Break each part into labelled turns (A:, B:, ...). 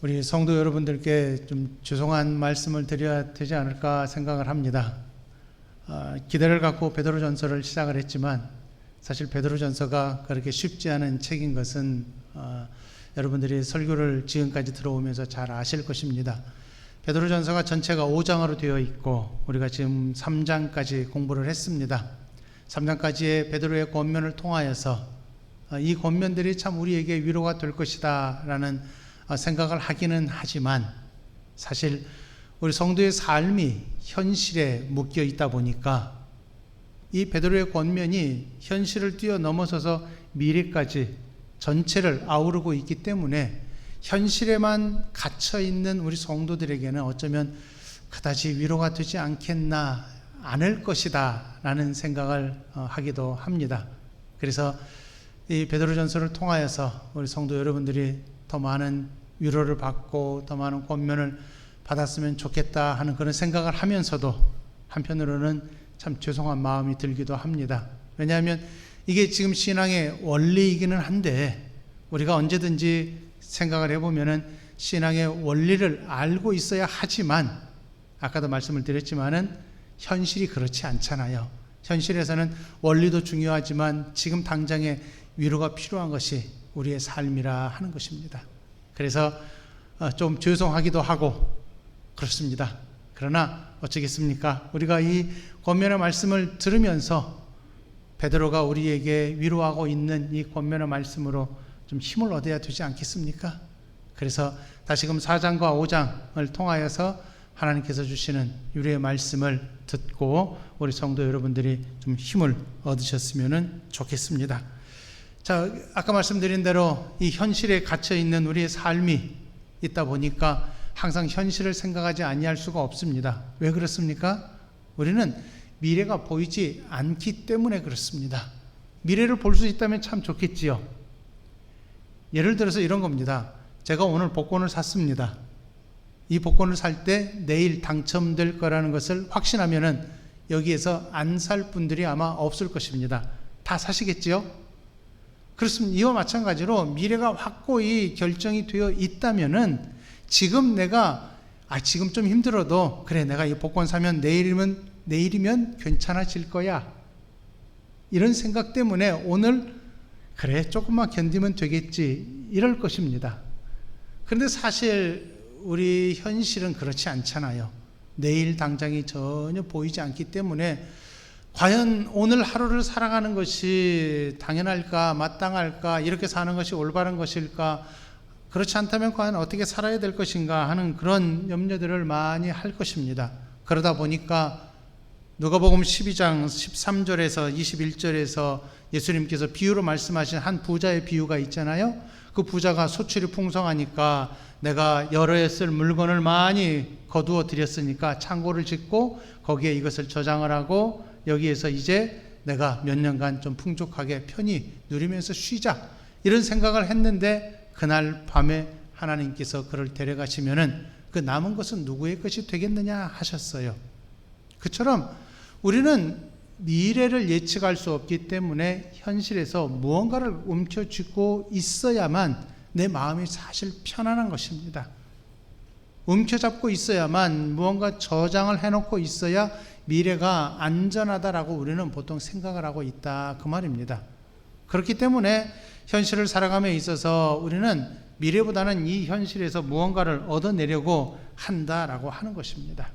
A: 우리 성도 여러분들께 좀 죄송한 말씀을 드려야 되지 않을까 생각을 합니다. 기대를 갖고 베드로전서를 시작을 했지만 사실 베드로전서가 그렇게 쉽지 않은 책인 것은 여러분들이 설교를 지금까지 들어오면서 잘 아실 것입니다. 베드로전서가 전체가 5장으로 되어 있고 우리가 지금 3장까지 공부를 했습니다. 3장까지의 베드로의 권면을 통하여서 이 권면들이 참 우리에게 위로가 될 것이다 라는 생각을 하기는 하지만 사실 우리 성도의 삶이 현실에 묶여 있다 보니까 이 베드로의 권면이 현실을 뛰어넘어서서 미래까지 전체를 아우르고 있기 때문에 현실에만 갇혀 있는 우리 성도들에게는 어쩌면 그다지 위로가 되지 않겠나, 않을 것이다 라는 생각을 하기도 합니다. 그래서 이 베드로전서를 통하여서 우리 성도 여러분들이 더 많은 위로를 받고 더 많은 권면을 받았으면 좋겠다 하는 그런 생각을 하면서도 한편으로는 참 죄송한 마음이 들기도 합니다. 왜냐하면 이게 지금 신앙의 원리이기는 한데 우리가 언제든지 생각을 해보면은 신앙의 원리를 알고 있어야 하지만 아까도 말씀을 드렸지만은 현실이 그렇지 않잖아요. 현실에서는 원리도 중요하지만 지금 당장에 위로가 필요한 것이 우리의 삶이라 하는 것입니다. 그래서 좀 죄송하기도 하고 그렇습니다. 그러나 어쩌겠습니까? 우리가 이 권면의 말씀을 들으면서 베드로가 우리에게 위로하고 있는 이 권면의 말씀으로 좀 힘을 얻어야 되지 않겠습니까? 그래서 다시금 4장과 5장을 통하여서 하나님께서 주시는 위로의 말씀을 듣고 우리 성도 여러분들이 좀 힘을 얻으셨으면 좋겠습니다. 자, 아까 말씀드린 대로 이 현실에 갇혀 있는 우리의 삶이 있다 보니까 항상 현실을 생각하지 아니할 수가 없습니다. 왜 그렇습니까? 우리는 미래가 보이지 않기 때문에 그렇습니다. 미래를 볼 수 있다면 참 좋겠지요. 예를 들어서 이런 겁니다. 제가 오늘 복권을 샀습니다. 이 복권을 살 때 내일 당첨될 거라는 것을 확신하면은 여기에서 안 살 분들이 아마 없을 것입니다. 다 사시겠지요? 그렇습니다. 이와 마찬가지로 미래가 확고히 결정이 되어 있다면은 지금 내가 지금 좀 힘들어도 그래 내가 이 복권 사면 내일이면 괜찮아질 거야 이런 생각 때문에 오늘 그래 조금만 견디면 되겠지 이럴 것입니다. 그런데 사실 우리 현실은 그렇지 않잖아요. 내일 당장이 전혀 보이지 않기 때문에 과연 오늘 하루를 살아가는 것이 당연할까 마땅할까 이렇게 사는 것이 올바른 것일까 그렇지 않다면 과연 어떻게 살아야 될 것인가 하는 그런 염려들을 많이 할 것입니다. 그러다 보니까 누가복음 12장 13절에서 21절에서 예수님께서 비유로 말씀하신 한 부자의 비유가 있잖아요. 그 부자가 소출이 풍성하니까 내가 여러 해 쓸 물건을 많이 거두어 드렸으니까 창고를 짓고 거기에 이것을 저장을 하고 여기에서 이제 내가 몇 년간 좀 풍족하게 편히 누리면서 쉬자 이런 생각을 했는데 그날 밤에 하나님께서 그를 데려가시면은 그 남은 것은 누구의 것이 되겠느냐 하셨어요. 그처럼 우리는 미래를 예측할 수 없기 때문에 현실에서 무언가를 움켜쥐고 있어야만 내 마음이 사실 편안한 것입니다. 움켜잡고 있어야만 무언가 저장을 해놓고 있어야 미래가 안전하다라고 우리는 보통 생각을 하고 있다 그 말입니다. 그렇기 때문에 현실을 살아감에 있어서 우리는 미래보다는 이 현실에서 무언가를 얻어내려고 한다라고 하는 것입니다.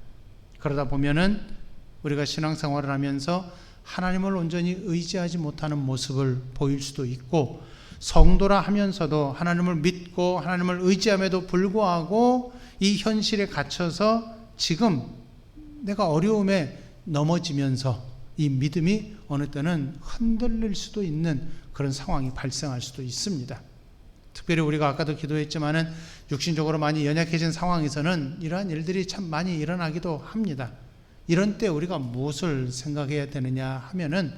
A: 그러다 보면은 우리가 신앙생활을 하면서 하나님을 온전히 의지하지 못하는 모습을 보일 수도 있고 성도라 하면서도 하나님을 믿고 하나님을 의지함에도 불구하고 이 현실에 갇혀서 지금 내가 어려움에 넘어지면서 이 믿음이 어느 때는 흔들릴 수도 있는 그런 상황이 발생할 수도 있습니다. 특별히 우리가 아까도 기도했지만은 육신적으로 많이 연약해진 상황에서는 이러한 일들이 참 많이 일어나기도 합니다. 이런 때 우리가 무엇을 생각해야 되느냐 하면은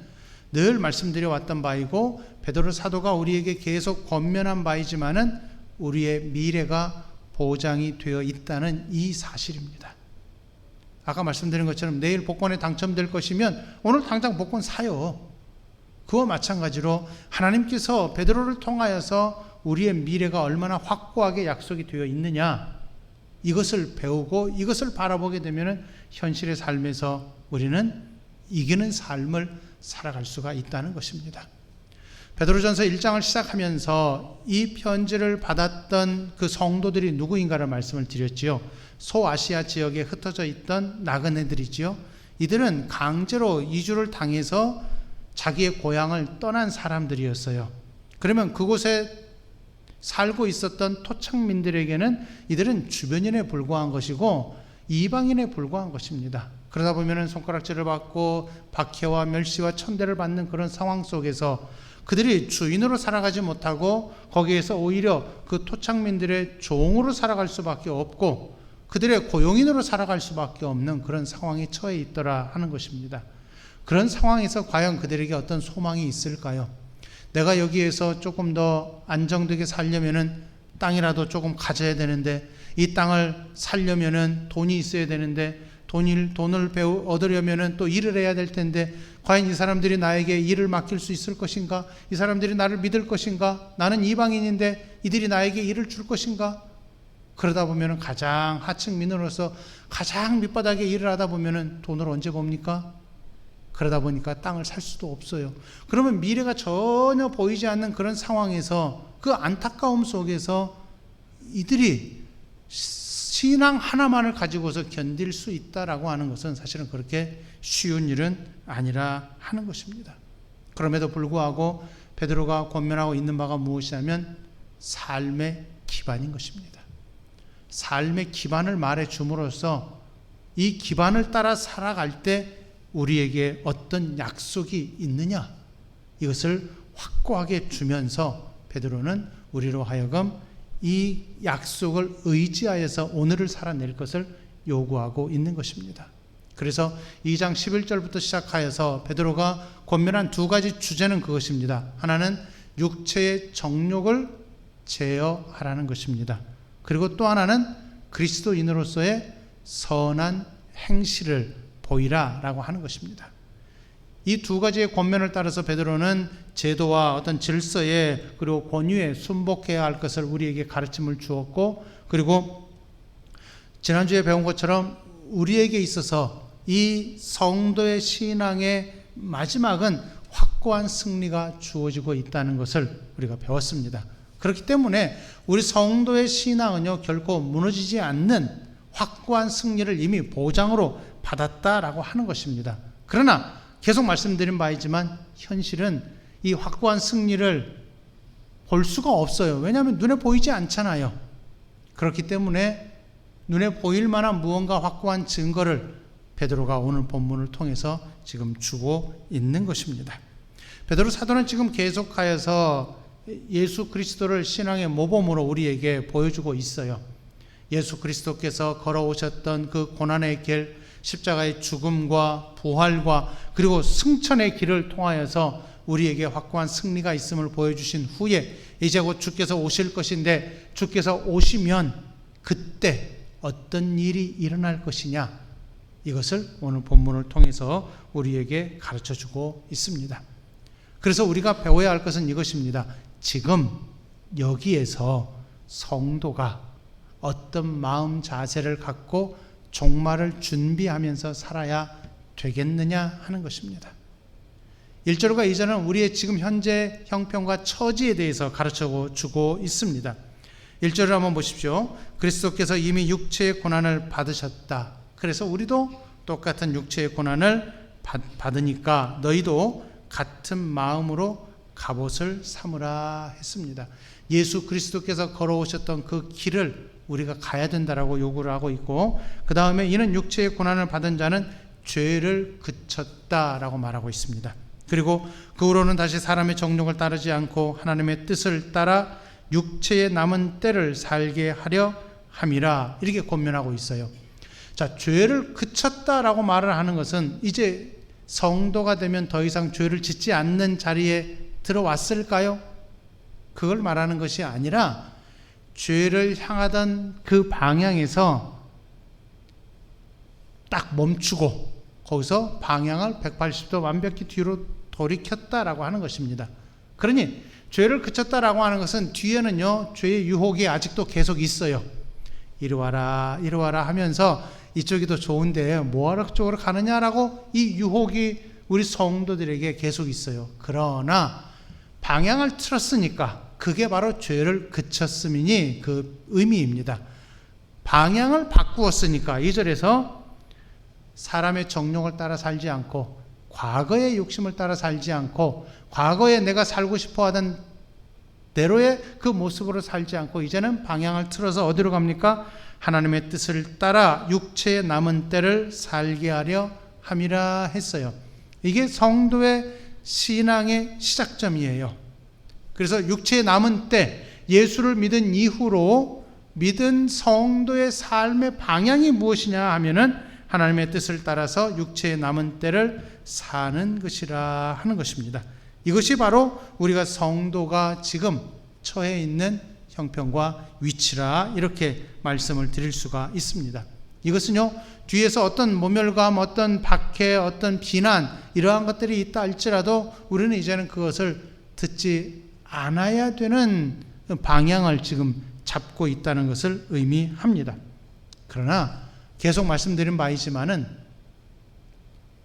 A: 늘 말씀드려 왔던 바이고 베드로 사도가 우리에게 계속 권면한 바이지만은 우리의 미래가 보장이 되어 있다는 이 사실입니다. 아까 말씀드린 것처럼 내일 복권에 당첨될 것이면 오늘 당장 복권 사요. 그와 마찬가지로 하나님께서 베드로를 통하여서 우리의 미래가 얼마나 확고하게 약속이 되어 있느냐, 이것을 배우고 이것을 바라보게 되면 현실의 삶에서 우리는 이기는 삶을 살아갈 수가 있다는 것입니다. 베드로전서 1장을 시작하면서 이 편지를 받았던 그 성도들이 누구인가를 말씀을 드렸지요. 소아시아 지역에 흩어져 있던 나그네들이지요. 이들은 강제로 이주를 당해서 자기의 고향을 떠난 사람들이었어요. 그러면 그곳에 살고 있었던 토착민들에게는 이들은 주변인에 불과한 것이고 이방인에 불과한 것입니다. 그러다 보면 손가락질을 받고 박해와 멸시와 천대를 받는 그런 상황 속에서 그들이 주인으로 살아가지 못하고 거기에서 오히려 그 토착민들의 종으로 살아갈 수밖에 없고 그들의 고용인으로 살아갈 수밖에 없는 그런 상황에 처해 있더라 하는 것입니다. 그런 상황에서 과연 그들에게 어떤 소망이 있을까요? 내가 여기에서 조금 더 안정되게 살려면은 땅이라도 조금 가져야 되는데, 이 땅을 살려면은 돈이 있어야 되는데, 돈을 얻으려면은 또 일을 해야 될 텐데, 과연 이 사람들이 나에게 일을 맡길 수 있을 것인가? 이 사람들이 나를 믿을 것인가? 나는 이방인인데 이들이 나에게 일을 줄 것인가? 그러다 보면은 가장 하층민으로서 가장 밑바닥에 일을 하다 보면은 돈을 언제 봅니까? 그러다 보니까 땅을 살 수도 없어요. 그러면 미래가 전혀 보이지 않는 그런 상황에서, 그 안타까움 속에서 이들이 신앙 하나만을 가지고서 견딜 수 있다라고 하는 것은 사실은 그렇게 쉬운 일은 아니라 하는 것입니다. 그럼에도 불구하고 베드로가 권면하고 있는 바가 무엇이냐면 삶의 기반인 것입니다. 삶의 기반을 말해 줌으로써 이 기반을 따라 살아갈 때 우리에게 어떤 약속이 있느냐, 이것을 확고하게 주면서 베드로는 우리로 하여금 이 약속을 의지하여서 오늘을 살아낼 것을 요구하고 있는 것입니다. 그래서 2장 11절부터 시작하여서 베드로가 권면한 두 가지 주제는 그것입니다. 하나는 육체의 정욕을 제어하라는 것입니다. 그리고 또 하나는 그리스도인으로서의 선한 행실을 보이라 라고 하는 것입니다. 이 두 가지의 권면을 따라서 베드로는 제도와 어떤 질서에 그리고 권위에 순복해야 할 것을 우리에게 가르침을 주었고, 그리고 지난주에 배운 것처럼 우리에게 있어서 이 성도의 신앙의 마지막은 확고한 승리가 주어지고 있다는 것을 우리가 배웠습니다. 그렇기 때문에 우리 성도의 신앙은요, 결코 무너지지 않는 확고한 승리를 이미 보장으로 받았다라고 하는 것입니다. 그러나 계속 말씀드린 바이지만 현실은 이 확고한 승리를 볼 수가 없어요. 왜냐하면 눈에 보이지 않잖아요. 그렇기 때문에 눈에 보일 만한 무언가 확고한 증거를 베드로가 오늘 본문을 통해서 지금 주고 있는 것입니다. 베드로 사도는 지금 계속하여서 예수 그리스도를 신앙의 모범으로 우리에게 보여주고 있어요. 예수 그리스도께서 걸어오셨던 그 고난의 길, 십자가의 죽음과 부활과 그리고 승천의 길을 통하여서 우리에게 확고한 승리가 있음을 보여주신 후에 이제 곧 주께서 오실 것인데, 주께서 오시면 그때 어떤 일이 일어날 것이냐, 이것을 오늘 본문을 통해서 우리에게 가르쳐주고 있습니다. 그래서 우리가 배워야 할 것은 이것입니다. 지금 여기에서 성도가 어떤 마음 자세를 갖고 종말을 준비하면서 살아야 되겠느냐 하는 것입니다. 1절과 2절은 우리의 지금 현재 형편과 처지에 대해서 가르쳐 주고 있습니다. 1절을 한번 보십시오. 그리스도께서 이미 육체의 고난을 받으셨다. 그래서 우리도 똑같은 육체의 고난을 받으니까 너희도 같은 마음으로 갑옷을 삼으라 했습니다. 예수 그리스도께서 걸어오셨던 그 길을 우리가 가야 된다라고 요구를 하고 있고, 그 다음에 이는 육체의 고난을 받은 자는 죄를 그쳤다라고 말하고 있습니다. 그리고 그 후로는 다시 사람의 정욕을 따르지 않고 하나님의 뜻을 따라 육체의 남은 때를 살게 하려 함이라, 이렇게 권면하고 있어요. 자, 죄를 그쳤다라고 말을 하는 것은 이제 성도가 되면 더 이상 죄를 짓지 않는 자리에 들어왔을까요? 그걸 말하는 것이 아니라 죄를 향하던 그 방향에서 딱 멈추고 거기서 방향을 180도 완벽히 뒤로 돌이켰다라고 하는 것입니다. 그러니 죄를 그쳤다라고 하는 것은 뒤에는요, 죄의 유혹이 아직도 계속 있어요. 이리 와라, 이리 와라 하면서 이쪽이 더 좋은데 뭐하러 그쪽으로 가느냐라고 이 유혹이 우리 성도들에게 계속 있어요. 그러나 방향을 틀었으니까 그게 바로 죄를 그쳤음이니 그 의미입니다. 방향을 바꾸었으니까 2절에서 사람의 정욕을 따라 살지 않고 과거의 욕심을 따라 살지 않고 과거에 내가 살고 싶어 하던 대로의 그 모습으로 살지 않고 이제는 방향을 틀어서 어디로 갑니까? 하나님의 뜻을 따라 육체의 남은 때를 살게 하려 함이라 했어요. 이게 성도의 신앙의 시작점이에요. 그래서 육체의 남은 때, 예수를 믿은 이후로 믿은 성도의 삶의 방향이 무엇이냐 하면은 하나님의 뜻을 따라서 육체의 남은 때를 사는 것이라 하는 것입니다. 이것이 바로 우리가 성도가 지금 처해 있는 형편과 위치라 이렇게 말씀을 드릴 수가 있습니다. 이것은요, 뒤에서 어떤 모멸감, 어떤 박해, 어떤 비난 이러한 것들이 있다 할지라도 우리는 이제는 그것을 듣지 않아야 되는 방향을 지금 잡고 있다는 것을 의미합니다. 그러나 계속 말씀드린 바이지만은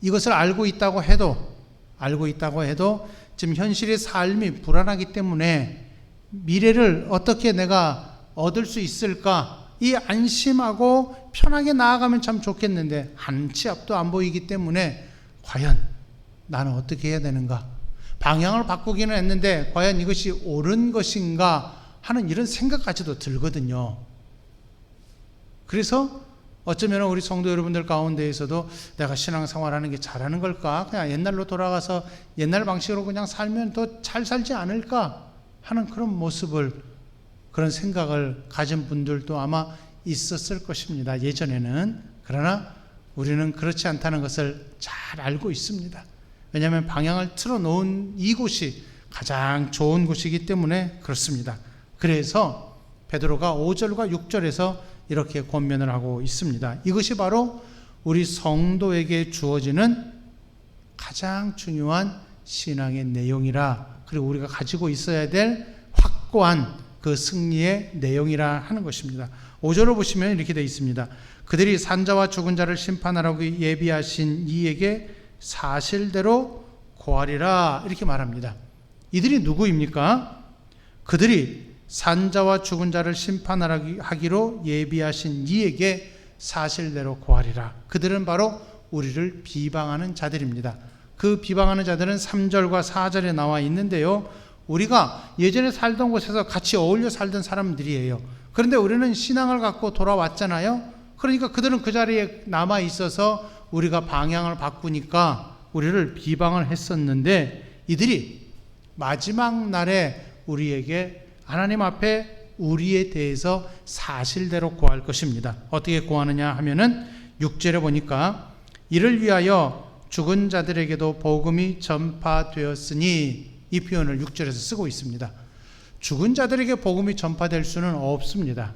A: 이것을 알고 있다고 해도 지금 현실의 삶이 불안하기 때문에 미래를 어떻게 내가 얻을 수 있을까, 이 안심하고 편하게 나아가면 참 좋겠는데 한 치 앞도 안 보이기 때문에 과연 나는 어떻게 해야 되는가, 방향을 바꾸기는 했는데 과연 이것이 옳은 것인가 하는 이런 생각까지도 들거든요. 그래서 어쩌면 우리 성도 여러분들 가운데에서도 내가 신앙생활하는 게 잘하는 걸까, 그냥 옛날로 돌아가서 옛날 방식으로 그냥 살면 더 잘 살지 않을까 하는 그런 모습을, 그런 생각을 가진 분들도 아마 있었을 것입니다, 예전에는. 그러나 우리는 그렇지 않다는 것을 잘 알고 있습니다. 왜냐하면 방향을 틀어놓은 이곳이 가장 좋은 곳이기 때문에 그렇습니다. 그래서 베드로가 5절과 6절에서 이렇게 권면을 하고 있습니다. 이것이 바로 우리 성도에게 주어지는 가장 중요한 신앙의 내용이라, 그리고 우리가 가지고 있어야 될 확고한 그 승리의 내용이라 하는 것입니다. 5절을 보시면 이렇게 되어 있습니다. 그들이 산자와 죽은 자를 심판하라고 예비하신 이에게 사실대로 고하리라 이렇게 말합니다. 이들이 누구입니까? 그들이 산자와 죽은 자를 심판하기로 예비하신 이에게 사실대로 고하리라. 그들은 바로 우리를 비방하는 자들입니다. 그 비방하는 자들은 3절과 4절에 나와 있는데요, 우리가 예전에 살던 곳에서 같이 어울려 살던 사람들이에요. 그런데 우리는 신앙을 갖고 돌아왔잖아요. 그러니까 그들은 그 자리에 남아 있어서 우리가 방향을 바꾸니까 우리를 비방을 했었는데, 이들이 마지막 날에 우리에게 하나님 앞에 우리에 대해서 사실대로 고할 것입니다. 어떻게 고하느냐 하면은 6절에 보니까 이를 위하여 죽은 자들에게도 복음이 전파되었으니, 이 표현을 6절에서 쓰고 있습니다. 죽은 자들에게 복음이 전파될 수는 없습니다.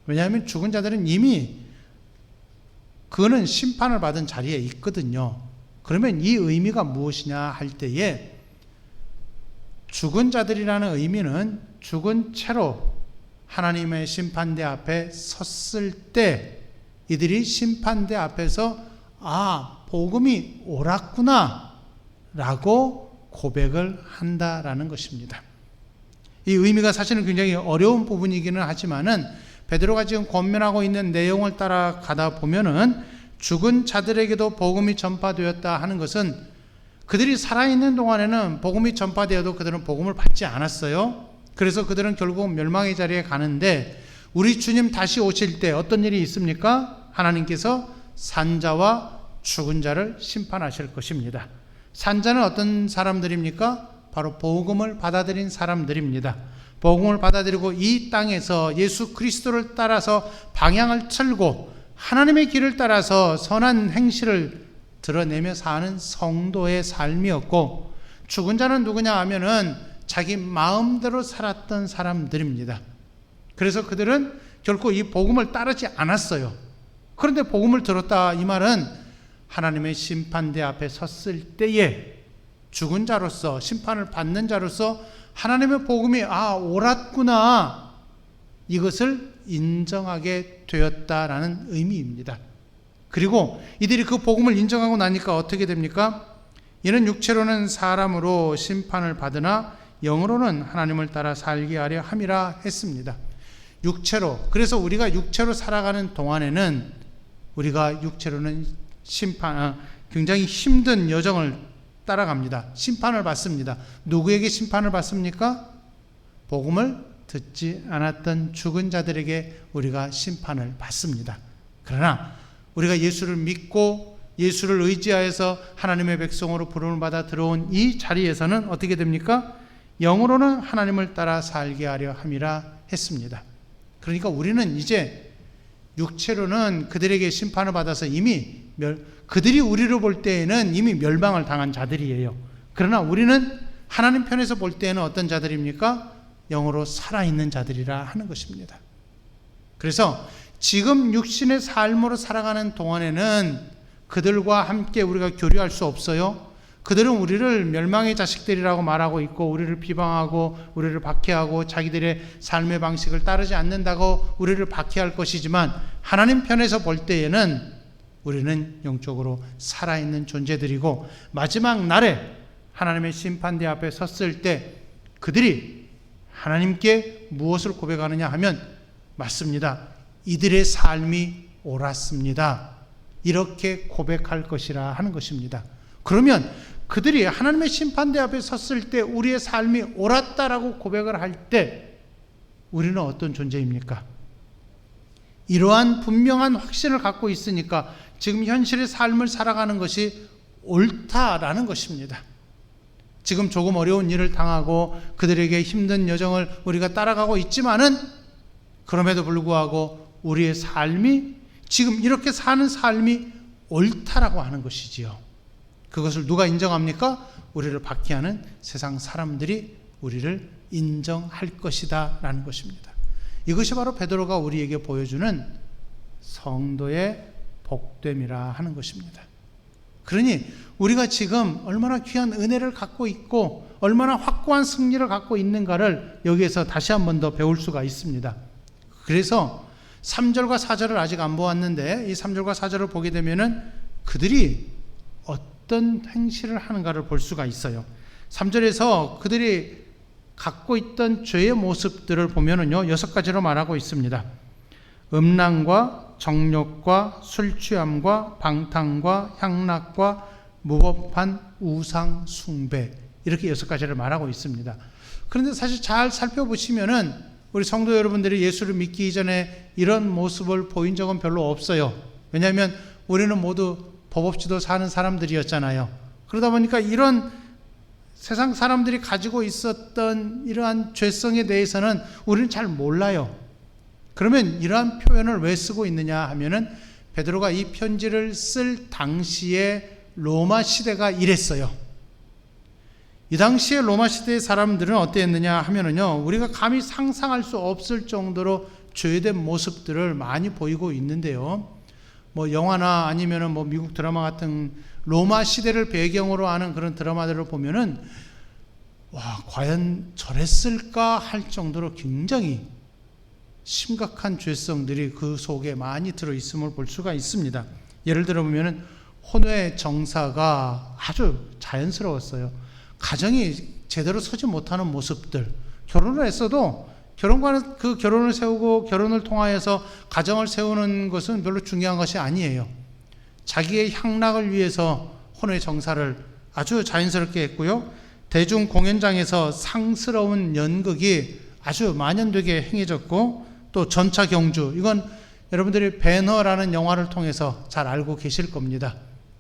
A: 왜냐하면 죽은 자들은 이미 그는 심판을 받은 자리에 있거든요. 그러면 이 의미가 무엇이냐 할 때에, 죽은 자들이라는 의미는 죽은 채로 하나님의 심판대 앞에 섰을 때 이들이 심판대 앞에서 복음이 옳았구나 라고 고백을 한다라는 것입니다. 이 의미가 사실은 굉장히 어려운 부분이기는 하지만은 베드로가 지금 권면하고 있는 내용을 따라가다 보면은 죽은 자들에게도 복음이 전파되었다 하는 것은 그들이 살아있는 동안에는 복음이 전파되어도 그들은 복음을 받지 않았어요. 그래서 그들은 결국 멸망의 자리에 가는데, 우리 주님 다시 오실 때 어떤 일이 있습니까? 하나님께서 산자와 죽은 자를 심판하실 것입니다. 산자는 어떤 사람들입니까? 바로 복음을 받아들인 사람들입니다. 복음을 받아들이고 이 땅에서 예수 그리스도를 따라서 방향을 틀고 하나님의 길을 따라서 선한 행실을 드러내며 사는 성도의 삶이었고, 죽은 자는 누구냐 하면은 자기 마음대로 살았던 사람들입니다. 그래서 그들은 결코 이 복음을 따르지 않았어요. 그런데 복음을 들었다, 이 말은 하나님의 심판대 앞에 섰을 때에 죽은 자로서, 심판을 받는 자로서 하나님의 복음이 옳았구나, 이것을 인정하게 되었다라는 의미입니다. 그리고 이들이 그 복음을 인정하고 나니까 어떻게 됩니까? 이는 육체로는 사람으로 심판을 받으나 영으로는 하나님을 따라 살게 하려 함이라 했습니다. 육체로, 그래서 우리가 육체로 살아가는 동안에는 우리가 육체로는 굉장히 힘든 여정을 따라갑니다. 심판을 받습니다. 누구에게 심판을 받습니까? 복음을 듣지 않았던 죽은 자들에게 우리가 심판을 받습니다. 그러나 우리가 예수를 믿고 예수를 의지하여서 하나님의 백성으로 부름을 받아 들어온 이 자리에서는 어떻게 됩니까? 영으로는 하나님을 따라 살게 하려 함이라 했습니다. 그러니까 우리는 이제 육체로는 그들에게 심판을 받아서 이미 그들이 우리를 볼 때에는 이미 멸망을 당한 자들이에요. 그러나 우리는 하나님 편에서 볼 때에는 어떤 자들입니까? 영으로 살아있는 자들이라 하는 것입니다. 그래서 지금 육신의 삶으로 살아가는 동안에는 그들과 함께 우리가 교류할 수 없어요. 그들은 우리를 멸망의 자식들이라고 말하고 있고, 우리를 비방하고 우리를 박해하고 자기들의 삶의 방식을 따르지 않는다고 우리를 박해할 것이지만, 하나님 편에서 볼 때에는 우리는 영적으로 살아있는 존재들이고, 마지막 날에 하나님의 심판대 앞에 섰을 때 그들이 하나님께 무엇을 고백하느냐 하면, 맞습니다, 이들의 삶이 옳았습니다, 이렇게 고백할 것이라 하는 것입니다. 그러면 그들이 하나님의 심판대 앞에 섰을 때 우리의 삶이 옳았다라고 고백을 할 때 우리는 어떤 존재입니까? 이러한 분명한 확신을 갖고 있으니까 지금 현실의 삶을 살아가는 것이 옳다라는 것입니다. 지금 조금 어려운 일을 당하고 그들에게 힘든 여정을 우리가 따라가고 있지만은, 그럼에도 불구하고 우리의 삶이, 지금 이렇게 사는 삶이 옳다라고 하는 것이지요. 그것을 누가 인정합니까? 우리를 박해하는 세상 사람들이 우리를 인정할 것이다 라는 것입니다. 이것이 바로 베드로가 우리에게 보여주는 성도의 복됨이라 하는 것입니다. 그러니 우리가 지금 얼마나 귀한 은혜를 갖고 있고 얼마나 확고한 승리를 갖고 있는가를 여기에서 다시 한 번 더 배울 수가 있습니다. 그래서 3절과 4절을 아직 안 보았는데, 이 3절과 4절을 보게 되면은 그들이 어떤 행실을 하는가를 볼 수가 있어요. 3절에서 그들이 갖고 있던 죄의 모습들을 보면은요, 6가지로 말하고 있습니다. 음란과 정욕과 술 취함과 방탕과 향락과 무법한 우상 숭배, 이렇게 6가지를 말하고 있습니다. 그런데 사실 잘 살펴보시면은 우리 성도 여러분들이 예수를 믿기 이전에 이런 모습을 보인 적은 별로 없어요. 왜냐하면 우리는 모두 법 없이도 사는 사람들이었잖아요. 그러다 보니까 이런 세상 사람들이 가지고 있었던 이러한 죄성에 대해서는 우리는 잘 몰라요. 그러면 이러한 표현을 왜 쓰고 있느냐 하면은, 베드로가 이 편지를 쓸 당시에 로마 시대가 이랬어요. 이 당시에 로마 시대의 사람들은 어땠느냐 하면은요, 우리가 감히 상상할 수 없을 정도로 죄된 모습들을 많이 보이고 있는데요. 뭐 영화나 아니면은 뭐 미국 드라마 같은 로마 시대를 배경으로 하는 그런 드라마들을 보면은, 와, 과연 저랬을까 할 정도로 굉장히 심각한 죄성들이 그 속에 많이 들어있음을 볼 수가 있습니다. 예를 들어 보면은 혼외 정사가 아주 자연스러웠어요. 가정이 제대로 서지 못하는 모습들, 결혼을 했어도 결혼과는 그 결혼을 세우고 결혼을 통하여서 가정을 세우는 것은 별로 중요한 것이 아니에요. 자기의 향락을 위해서 혼외 정사를 아주 자연스럽게 했고요. 대중 공연장에서 상스러운 연극이 아주 만연되게 행해졌고, 또 전차 경주, 이건 여러분들이 배너라는 영화를 통해서 잘 알고 계실 겁니다.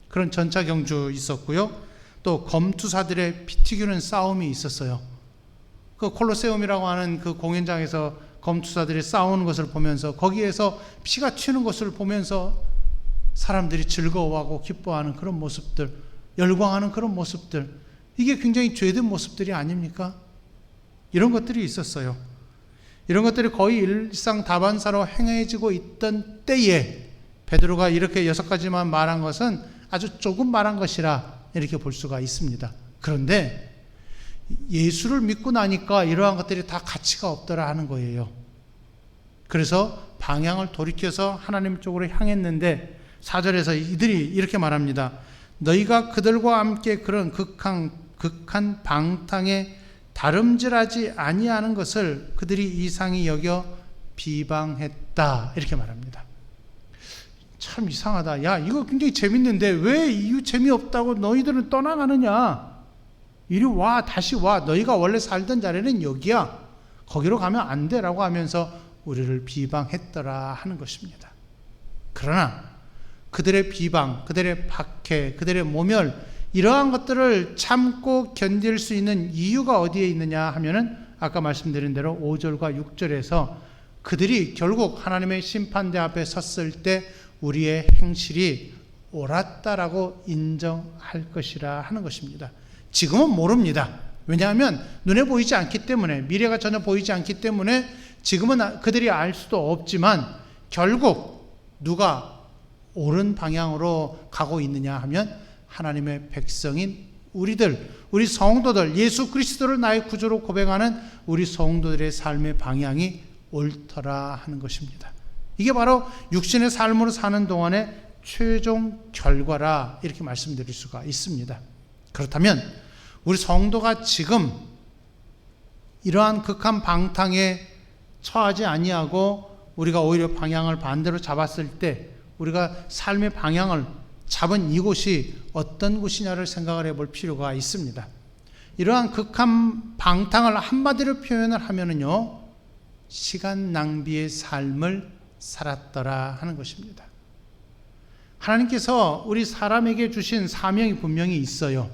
A: 그런 전차 경주 있었고요. 또 검투사들의 피 튀기는 싸움이 있었어요. 그 콜로세움이라고 하는 그 공연장에서 검투사들이 싸우는 것을 보면서, 거기에서 피가 튀는 것을 보면서 사람들이 즐거워하고 기뻐하는 그런 모습들, 열광하는 그런 모습들, 이게 굉장히 죄된 모습들이 아닙니까? 이런 것들이 있었어요. 이런 것들이 거의 일상다반사로 행해지고 있던 때에 베드로가 이렇게 6가지만 말한 것은 아주 조금 말한 것이라 이렇게 볼 수가 있습니다. 그런데 예수를 믿고 나니까 이러한 것들이 다 가치가 없더라 하는 거예요. 그래서 방향을 돌이켜서 하나님 쪽으로 향했는데 4절에서 이들이 이렇게 말합니다. 너희가 그들과 함께 그런 극한 방탕에 다름질하지 아니하는 것을 그들이 이상히 여겨 비방했다. 이렇게 말합니다. 참 이상하다. 야, 이거 굉장히 재밌는데 왜 이유 재미없다고 너희들은 떠나가느냐? 이리 와, 다시 와. 너희가 원래 살던 자리는 여기야. 거기로 가면 안 돼라고 하면서 우리를 비방했더라 하는 것입니다. 그러나 그들의 비방, 그들의 박해, 그들의 모멸, 이러한 것들을 참고 견딜 수 있는 이유가 어디에 있느냐 하면은 아까 말씀드린 대로 5절과 6절에서 그들이 결국 하나님의 심판대 앞에 섰을 때 우리의 행실이 옳았다라고 인정할 것이라 하는 것입니다. 지금은 모릅니다. 왜냐하면 눈에 보이지 않기 때문에, 미래가 전혀 보이지 않기 때문에 지금은 그들이 알 수도 없지만 결국 누가 옳은 방향으로 가고 있느냐 하면 하나님의 백성인 우리들, 우리 성도들, 예수 그리스도를 나의 구주로 고백하는 우리 성도들의 삶의 방향이 옳더라 하는 것입니다. 이게 바로 육신의 삶으로 사는 동안의 최종 결과라 이렇게 말씀드릴 수가 있습니다. 그렇다면 우리 성도가 지금 이러한 극한 방탕에 처하지 아니하고 우리가 오히려 방향을 반대로 잡았을 때 우리가 삶의 방향을 잡은 이곳이 어떤 곳이냐를 생각을 해볼 필요가 있습니다. 이러한 극한 방탕을 한마디로 표현을 하면은요, 시간 낭비의 삶을 살았더라 하는 것입니다. 하나님께서 우리 사람에게 주신 사명이 분명히 있어요.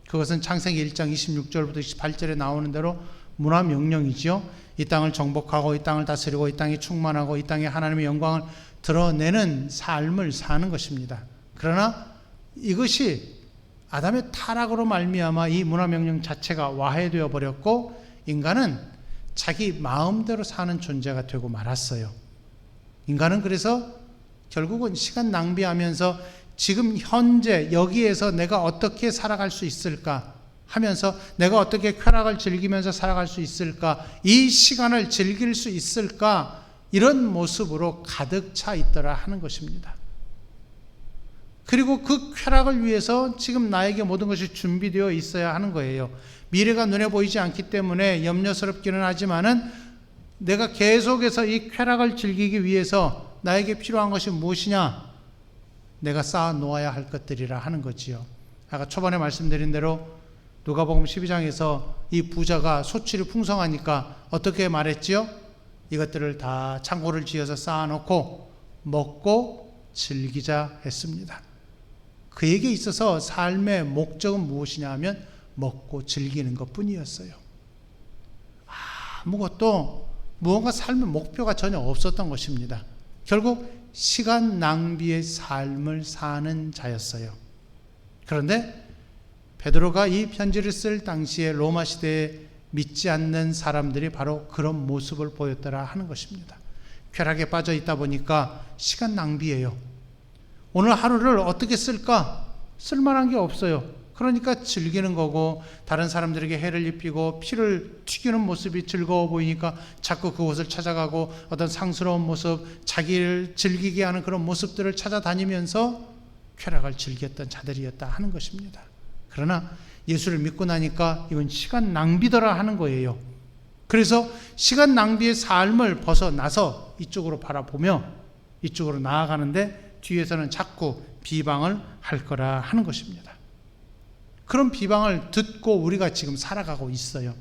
A: 그것은 창세기 1장 26절부터 28절에 나오는 대로 문화명령이지요. 이 땅을 정복하고 이 땅을 다스리고 이 땅에 충만하고 이 땅에 하나님의 영광을 드러내는 삶을 사는 것입니다. 그러나 이것이 아담의 타락으로 말미암아 이 문화명령 자체가 와해되어 버렸고 인간은 자기 마음대로 사는 존재가 되고 말았어요. 인간은 그래서 결국은 시간 낭비하면서 지금 현재 여기에서 내가 어떻게 살아갈 수 있을까 하면서 내가 어떻게 쾌락을 즐기면서 살아갈 수 있을까, 이 시간을 즐길 수 있을까, 이런 모습으로 가득 차 있더라 하는 것입니다. 그리고 그 쾌락을 위해서 지금 나에게 모든 것이 준비되어 있어야 하는 거예요. 미래가 눈에 보이지 않기 때문에 염려스럽기는 하지만은 내가 계속해서 이 쾌락을 즐기기 위해서 나에게 필요한 것이 무엇이냐? 내가 쌓아 놓아야 할 것들이라 하는 거지요. 아까 초반에 말씀드린 대로 누가복음 12장에서 이 부자가 소출이 풍성하니까 어떻게 말했지요? 이것들을 다 창고를 지어서 쌓아놓고 먹고 즐기자 했습니다. 그에게 있어서 삶의 목적은 무엇이냐 하면 먹고 즐기는 것뿐이었어요. 아무것도 무언가 삶의 목표가 전혀 없었던 것입니다. 결국 시간 낭비의 삶을 사는 자였어요. 그런데 베드로가 이 편지를 쓸 당시에 로마 시대에 믿지 않는 사람들이 바로 그런 모습을 보였더라 하는 것입니다. 쾌락에 빠져 있다 보니까 시간 낭비예요. 오늘 하루를 어떻게 쓸까? 쓸만한 게 없어요. 그러니까 즐기는 거고 다른 사람들에게 해를 입히고 피를 튀기는 모습이 즐거워 보이니까 자꾸 그곳을 찾아가고 어떤 상스러운 모습, 자기를 즐기게 하는 그런 모습들을 찾아다니면서 쾌락을 즐겼던 자들이었다 하는 것입니다. 그러나 예수를 믿고 나니까 이건 시간 낭비더라 하는 거예요. 그래서 시간 낭비의 삶을 벗어나서 이쪽으로 바라보며 이쪽으로 나아가는데 뒤에서는 자꾸 비방을 할 거라 하는 것입니다. 그런 비방을 듣고 우리가 지금 살아가고 있어요.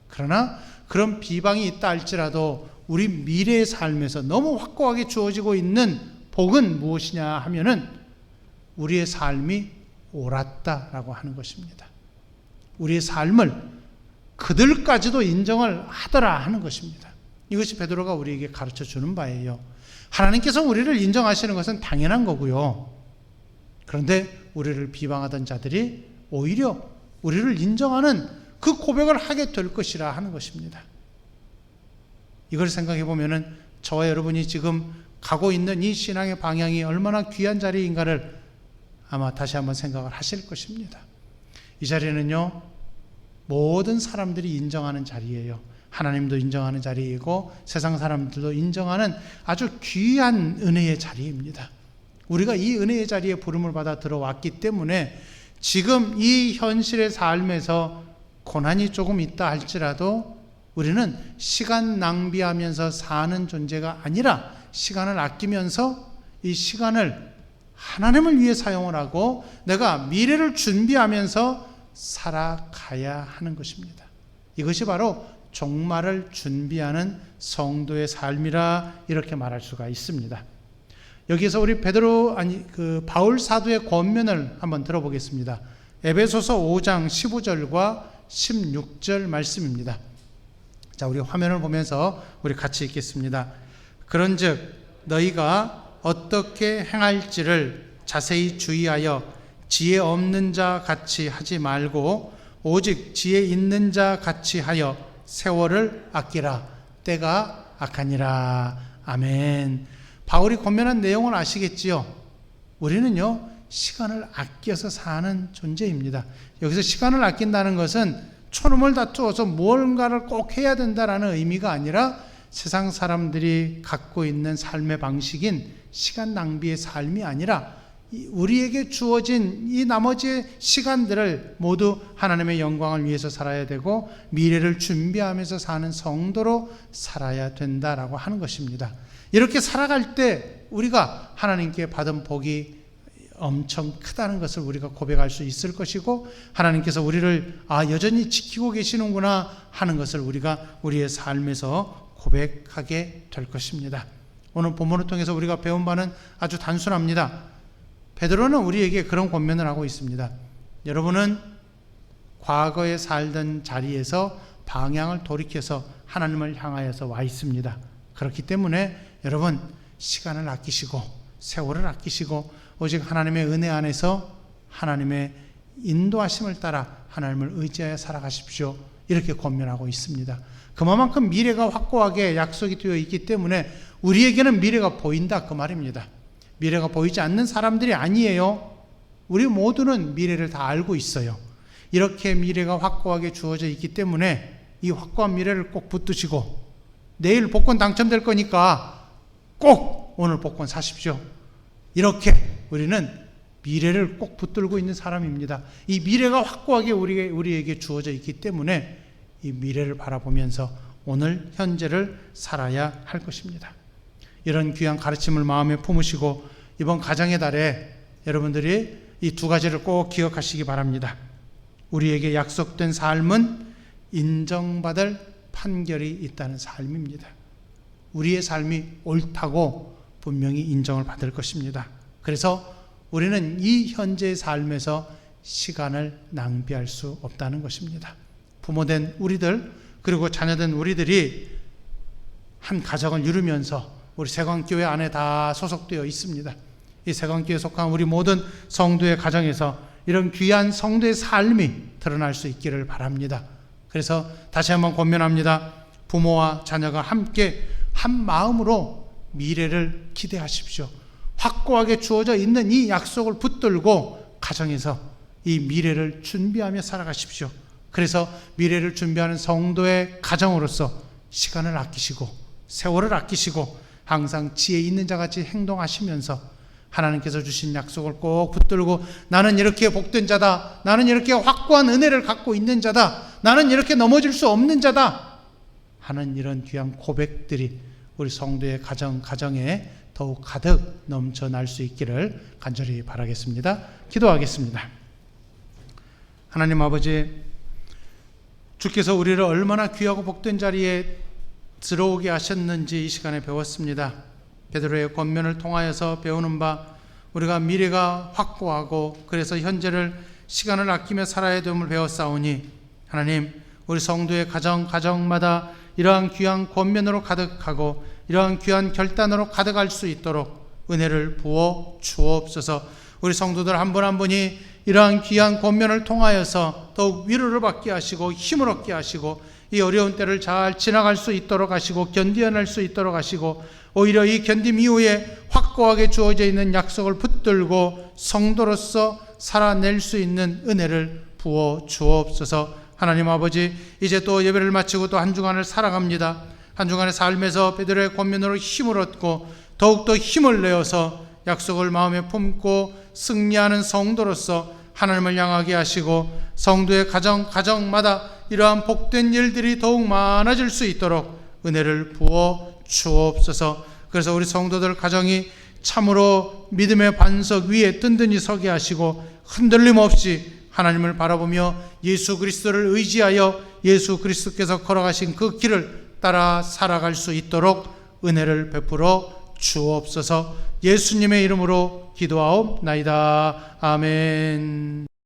A: 그러나 그런 비방이 있다 할지라도 우리 미래의 삶에서 너무 확고하게 주어지고 있는 복은 무엇이냐 하면은 우리의 삶이 옳았다라고 하는 것입니다. 우리의 삶을 그들까지도 인정을 하더라 하는 것입니다. 이것이 베드로가 우리에게 가르쳐 주는 바예요. 하나님께서 우리를 인정하시는 것은 당연한 거고요. 그런데 우리를 비방하던 자들이 오히려 우리를 인정하는 그 고백을 하게 될 것이라 하는 것입니다. 이걸 생각해 보면은 저와 여러분이 지금 가고 있는 이 신앙의 방향이 얼마나 귀한 자리인가를 아마 다시 한번 생각을 하실 것입니다. 이 자리는요, 모든 사람들이 인정하는 자리예요. 하나님도 인정하는 자리이고 세상 사람들도 인정하는 아주 귀한 은혜의 자리입니다. 우리가 이 은혜의 자리에 부름을 받아 들어왔기 때문에 지금 이 현실의 삶에서 고난이 조금 있다 할지라도 우리는 시간 낭비하면서 사는 존재가 아니라 시간을 아끼면서 이 시간을 하나님을 위해 사용을 하고 내가 미래를 준비하면서 살아가야 하는 것입니다. 이것이 바로 종말을 준비하는 성도의 삶이라 이렇게 말할 수가 있습니다. 여기서 우리 바울 사도의 권면을 한번 들어보겠습니다. 에베소서 5장 15절과 16절 말씀입니다. 자, 우리 화면을 보면서 우리 같이 읽겠습니다. 그런즉 너희가 어떻게 행할지를 자세히 주의하여 지혜 없는 자 같이 하지 말고 오직 지혜 있는 자 같이 하여 세월을 아끼라. 때가 악하니라. 아멘. 바울이 권면한 내용을 아시겠지요? 우리는요, 시간을 아껴서 사는 존재입니다. 여기서 시간을 아낀다는 것은 초놈을 다투어서 무언가를 꼭 해야 된다라는 의미가 아니라 세상 사람들이 갖고 있는 삶의 방식인 시간 낭비의 삶이 아니라 우리에게 주어진 이 나머지 시간들을 모두 하나님의 영광을 위해서 살아야 되고 미래를 준비하면서 사는 성도로 살아야 된다라고 하는 것입니다. 이렇게 살아갈 때 우리가 하나님께 받은 복이 엄청 크다는 것을 우리가 고백할 수 있을 것이고 하나님께서 우리를 여전히 지키고 계시는구나 하는 것을 우리가 우리의 삶에서 고백하게 될 것입니다. 오늘 본문을 통해서 우리가 배운 바는 아주 단순합니다. 베드로는 우리에게 그런 권면을 하고 있습니다. 여러분은 과거에 살던 자리에서 방향을 돌이켜서 하나님을 향하여서 와 있습니다. 그렇기 때문에 여러분 시간을 아끼시고 세월을 아끼시고 오직 하나님의 은혜 안에서 하나님의 인도하심을 따라 하나님을 의지하여 살아가십시오. 이렇게 권면하고 있습니다. 그만큼 미래가 확고하게 약속이 되어 있기 때문에 우리에게는 미래가 보인다 그 말입니다. 미래가 보이지 않는 사람들이 아니에요. 우리 모두는 미래를 다 알고 있어요. 이렇게 미래가 확고하게 주어져 있기 때문에 이 확고한 미래를 꼭 붙드시고 내일 복권 당첨될 거니까 꼭 오늘 복권 사십시오. 이렇게 우리는 미래를 꼭 붙들고 있는 사람입니다. 이 미래가 확고하게 우리에게 주어져 있기 때문에 이 미래를 바라보면서 오늘 현재를 살아야 할 것입니다. 이런 귀한 가르침을 마음에 품으시고 이번 가정의 달에 여러분들이 이 두 가지를 꼭 기억하시기 바랍니다. 우리에게 약속된 삶은 인정받을 판결이 있다는 삶입니다. 우리의 삶이 옳다고 분명히 인정을 받을 것입니다. 그래서 우리는 이 현재의 삶에서 시간을 낭비할 수 없다는 것입니다. 부모된 우리들 그리고 자녀된 우리들이 한 가정을 이루면서 우리 세광교회 안에 다 소속되어 있습니다. 이 세광교회에 속한 우리 모든 성도의 가정에서 이런 귀한 성도의 삶이 드러날 수 있기를 바랍니다. 그래서 다시 한번 권면합니다. 부모와 자녀가 함께 한 마음으로 미래를 기대하십시오. 확고하게 주어져 있는 이 약속을 붙들고 가정에서 이 미래를 준비하며 살아가십시오. 그래서 미래를 준비하는 성도의 가정으로서 시간을 아끼시고 세월을 아끼시고 항상 지혜 있는 자같이 행동하시면서 하나님께서 주신 약속을 꼭 붙들고 나는 이렇게 복된 자다. 나는 이렇게 확고한 은혜를 갖고 있는 자다. 나는 이렇게 넘어질 수 없는 자다. 하는 이런 귀한 고백들이 우리 성도의 가정에 더욱 가득 넘쳐날 수 있기를 간절히 바라겠습니다. 기도하겠습니다. 하나님 아버지, 주께서 우리를 얼마나 귀하고 복된 자리에 들어오게 하셨는지 이 시간에 배웠습니다. 베드로의 권면을 통하여서 배우는 바 우리가 미래가 확고하고 그래서 현재를 시간을 아끼며 살아야 됨을 배웠사오니 하나님 우리 성도의 가정마다 이러한 귀한 권면으로 가득하고 이러한 귀한 결단으로 가득할 수 있도록 은혜를 부어 주옵소서. 우리 성도들 한 분 한 분이 이러한 귀한 권면을 통하여서 더욱 위로를 받게 하시고 힘을 얻게 하시고 이 어려운 때를 잘 지나갈 수 있도록 하시고 견뎌낼 수 있도록 하시고 오히려 이 견딤 이후에 확고하게 주어져 있는 약속을 붙들고 성도로서 살아낼 수 있는 은혜를 부어 주옵소서. 하나님 아버지, 이제 또 예배를 마치고 또 한 주간을 살아갑니다. 한 주간의 삶에서 베드로의 권면으로 힘을 얻고 더욱더 힘을 내어서 약속을 마음에 품고 승리하는 성도로서 하나님을 향하게 하시고 성도의 가정마다 이러한 복된 일들이 더욱 많아질 수 있도록 은혜를 부어 주옵소서. 그래서 우리 성도들 가정이 참으로 믿음의 반석 위에 든든히 서게 하시고 흔들림 없이 하나님을 바라보며 예수 그리스도를 의지하여 예수 그리스도께서 걸어가신 그 길을 따라 살아갈 수 있도록 은혜를 베풀어 주옵소서. 예수님의 이름으로 기도하옵나이다. 아멘.